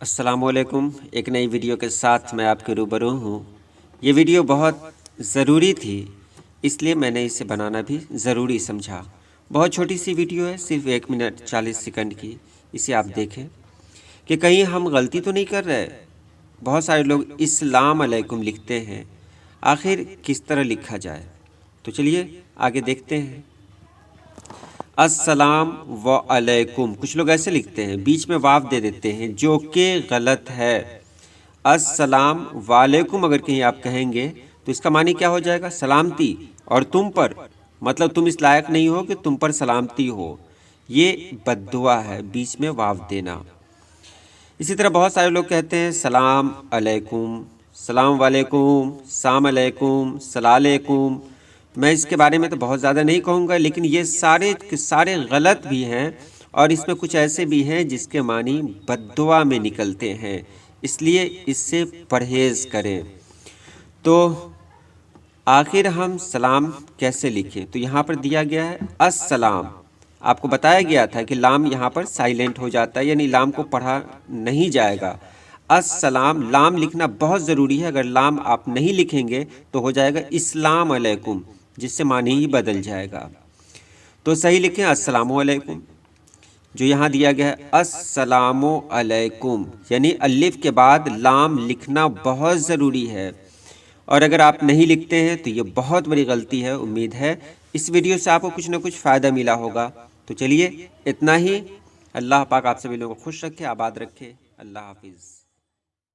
अस्सलाम वालेकुम। एक नई वीडियो के साथ मैं आपके रूबरू हूँ। ये वीडियो बहुत ज़रूरी थी, इसलिए मैंने इसे बनाना भी ज़रूरी समझा। बहुत छोटी सी वीडियो है, सिर्फ 1 मिनट 40 सेकंड की। इसे आप देखें कि कहीं हम गलती तो नहीं कर रहे। बहुत सारे लोग इस्लाम अलैकुम लिखते हैं, आखिर किस तरह लिखा जाए? तो चलिए आगे देखते हैं। अस्सलाम व अलैकुम, कुछ लोग ऐसे लिखते हैं, बीच में वाव दे देते हैं, जो कि गलत है। अस्सलाम वालेकुम अगर कहीं आप कहेंगे तो इसका मानी क्या हो जाएगा? सलामती। और तुम पर, मतलब तुम इस लायक नहीं हो कि तुम पर सलामती हो। ये बद्दुआ है, बीच में वाव देना। इसी तरह बहुत सारे लोग कहते हैं सलाम अलैकुम, सलाम वालेकुम, साम अलैकुम, सलालेकुम। मैं इसके बारे में तो बहुत ज़्यादा नहीं कहूँगा, लेकिन ये सारे के सारे गलत भी हैं और इसमें कुछ ऐसे भी हैं जिसके मानी बद्दुआ में निकलते हैं, इसलिए इससे परहेज़ करें। तो आखिर हम सलाम कैसे लिखें? तो यहाँ पर दिया गया है अस्सलाम। आपको बताया गया था कि लाम यहाँ पर साइलेंट हो जाता है, यानी लाम को पढ़ा नहीं जाएगा। अस्सलाम लाम लिखना बहुत ज़रूरी है। अगर लाम आप नहीं लिखेंगे तो हो जाएगा इस्लाम अलैकुम, जिससे मानी ही बदल जाएगा। तो सही लिखें अस्सलामु अलैकुम। जो यहाँ दिया गया है अस्सलामु अलैकुम, यानी अलिफ के बाद लाम लिखना बहुत ज़रूरी है। और अगर आप नहीं लिखते हैं तो ये बहुत बड़ी गलती है। उम्मीद है इस वीडियो से आपको कुछ ना कुछ फ़ायदा मिला होगा। तो चलिए इतना ही। अल्लाह पाक आप सभी लोगों को खुश रखे, आबाद रखे। अल्लाह हाफिज़।